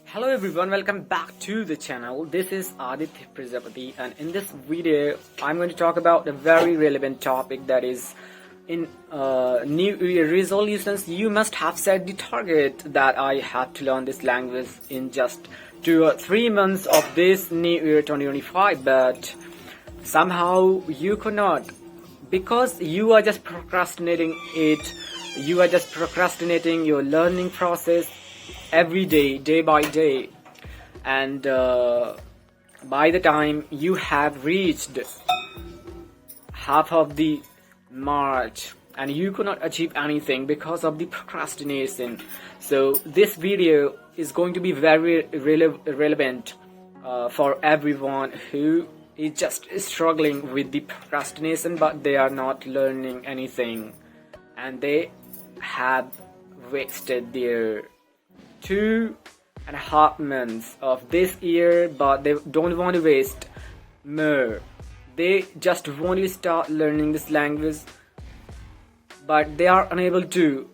Hello everyone, welcome back to the channel. This is Aditya Prajapati, and in this video I'm going to talk about a very relevant topic, that is in New Year resolutions. You must have set the target that I have to learn this language in just 2 or 3 months of this New Year 2025, but somehow you could not, because you are just procrastinating it. You are just procrastinating your learning process every day, day by day, and by the time you have reached half of the March and you could not achieve anything because of the procrastination. So this video is going to be very relevant for everyone who is just struggling with the procrastination, but they are not learning anything and they have wasted their 2.5 months of this year, but they don't want to waste more. They just want to start learning this language, but they are unable to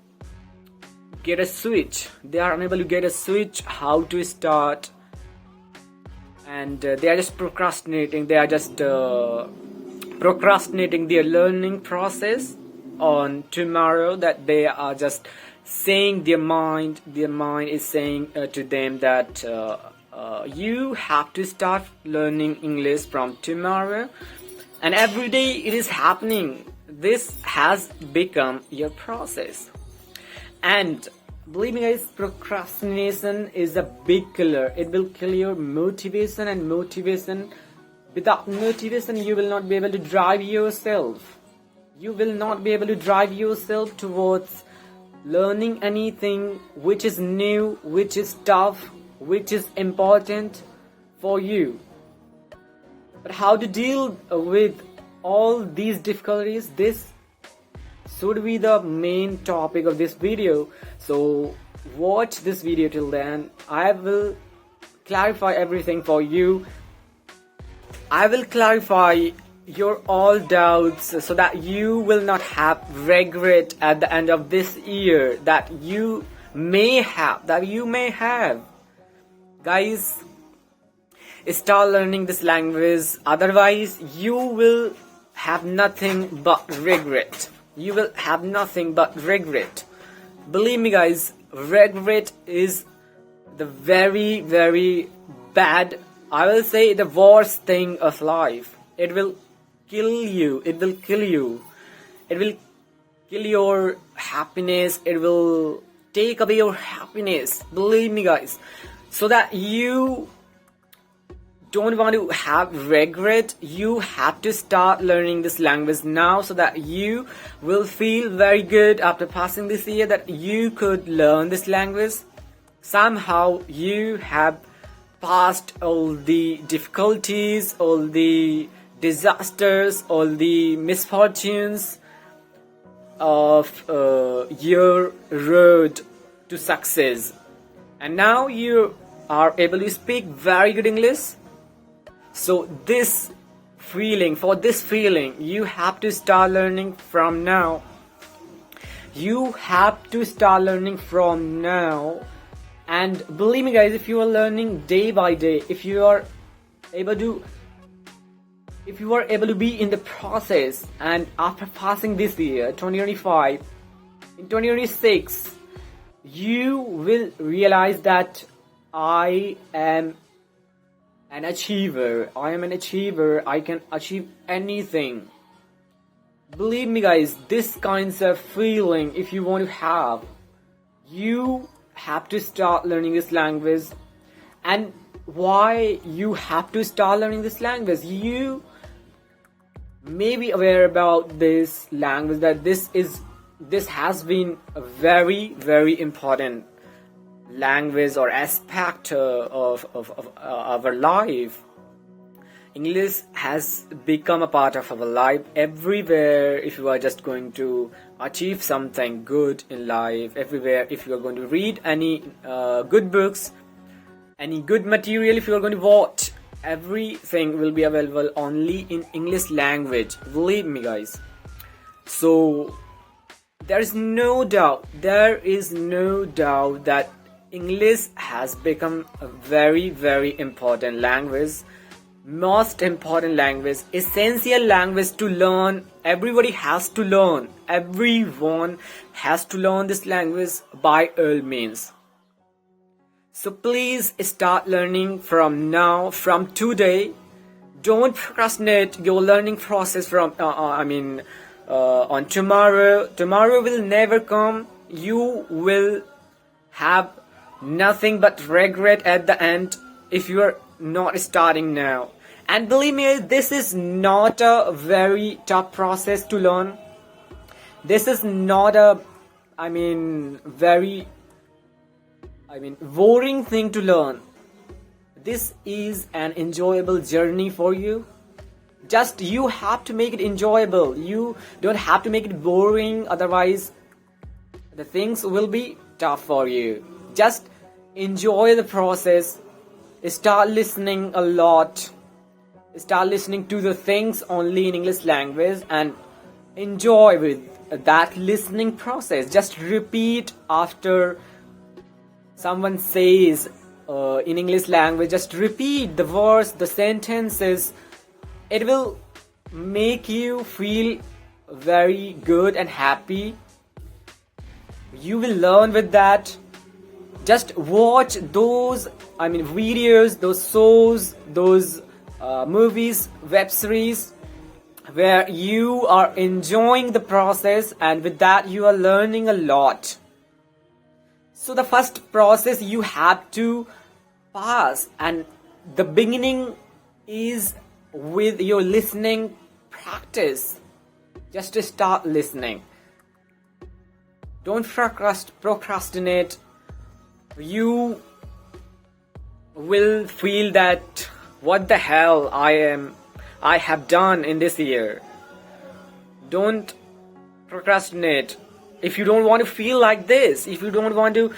get a switch. They are unable to get a switch how to start, and they are just procrastinating. They are just procrastinating their learning process on tomorrow, that they are just saying their mind is saying to them that you have to start learning English from tomorrow, and every day it is happening. This has become your process, and believe me guys, procrastination is a big killer. It will kill your motivation, and without motivation you will not be able to drive yourself. You will not be able to drive yourself towards learning anything which is new, which is tough, which is important for you. But how to deal with all these difficulties, this should be the main topic of this video. So watch this video till then. I will clarify everything for you. I will clarify your all doubts so that you will not have regret at the end of this year that you may have. Guys, start learning this language, otherwise you will have nothing but regret. You will have nothing but regret. Believe me guys, regret is the very, very bad, I will say the worst thing of life. It will kill you. It will kill you. It will kill your happiness. It will take away your happiness. Believe me guys. So that you don't want to have regret, you have to start learning this language now, so that you will feel very good after passing this year that you could learn this language. Somehow you have passed all the difficulties, all the disasters, all the misfortunes of your road to success, and now you are able to speak very good English. So for this feeling you have to start learning from now. You have to start learning from now. And believe me guys, if you are learning day by day, if you are able to be in the process, and after passing this year 2025, in 2026 you will realize that I am an achiever. I can achieve anything. Believe me guys, this kinds of feeling, if you want to have, you have to start learning this language. And why you have to start learning this language? You may be aware about this language, that this has been a very, very important language or aspect of our life. English has become a part of our life everywhere. If you are just going to achieve something good in life, everywhere, if you are going to read any good books, any good material, if you are going to watch, everything will be available only in English language. Believe me guys. So there is no doubt that English has become a very, very important language, most important language, essential language to learn. Everybody has to learn. Everyone has to learn this language by all means. So please start learning from now, from today. Don't procrastinate your learning process from on tomorrow. Tomorrow will never come. You will have nothing but regret at the end if you are not starting now. And believe me, this is not a very tough process to learn. This is not a boring thing to learn. This is an enjoyable journey for you. Just you have to make it enjoyable. You don't have to make it boring, otherwise the things will be tough for you. Just enjoy the process. Start listening a lot. Start listening to the things only in English language and enjoy with that listening process. Just repeat after someone says in English language. Just repeat the words, the sentences. It will make you feel very good and happy. You will learn with that. Just watch those videos, those shows, those movies, web series where you are enjoying the process, and with that you are learning a lot. So the first process you have to pass, and the beginning is with your listening practice. Just to start listening. Don't procrastinate. You will feel that what the hell I have done in this year. Don't procrastinate. If you don't want to feel like this, if you don't want to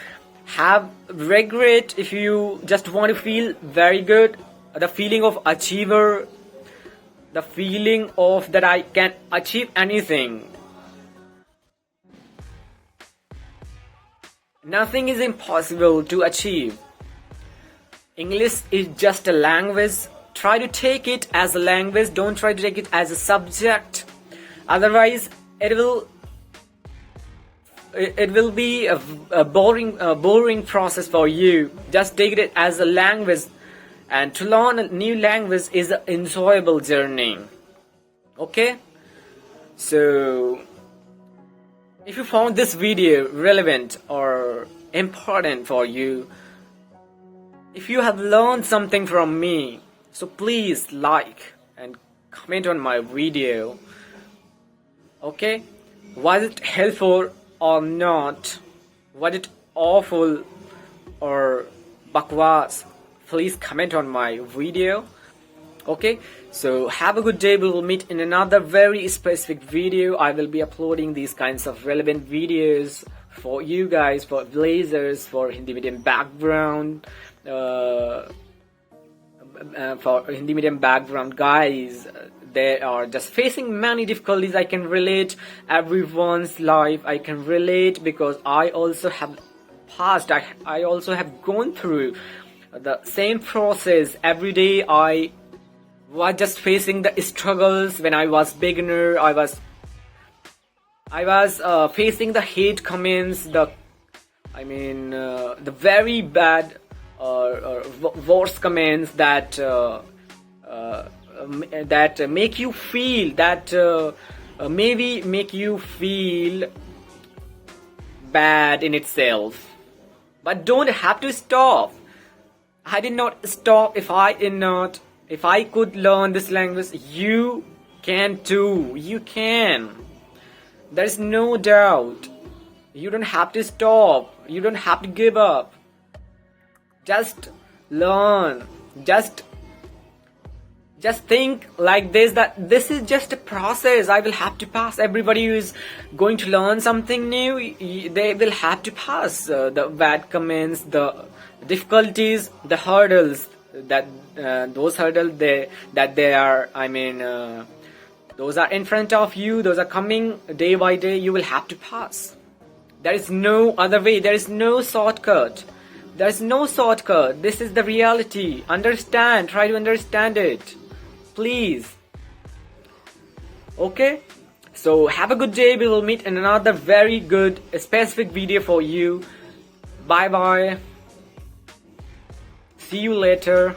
have regret, if you just want to feel very good, the feeling of achiever, the feeling of that I can achieve anything. Nothing is impossible to achieve. English is just a language. Try to take it as a language. Don't try to take it as a subject. Otherwise, it will be a boring process for you. Just take it as a language. And to learn a new language is an enjoyable journey. Okay? So, if you found this video relevant or important for you, if you have learned something from me, so please like and comment on my video. Okay? Was it helpful or not? Was it awful or bakwas? Please comment on my video. Okay, so have a good day. We will meet in another very specific video. I will be uploading these kinds of relevant videos for you guys, for blazers, for Hindi medium background, for Hindi medium background guys. They are just facing many difficulties. I can relate everyone's life. I can relate because I also have passed. I also have gone through the same process. Every day I was just facing the struggles. When I was beginner, I was facing the hate comments, the very bad or worse comments that make you feel that maybe make you feel bad in itself. But don't have to stop. I did not stop. If I could learn this language, you can too. You can. There is no doubt. You don't have to stop. You don't have to give up. Just learn. Just think like this, that this is just a process. I will have to pass. Everybody who is going to learn something new, they will have to pass the bad comments, the difficulties, the hurdles, that those hurdles those are in front of you, those are coming day by day. You will have to pass. There is no other way. There is no shortcut. There's no shortcut. This is the reality. Understand. Try to understand it. Please. Okay? So have a good day. We will meet in another very good specific video for you. Bye bye. See you later.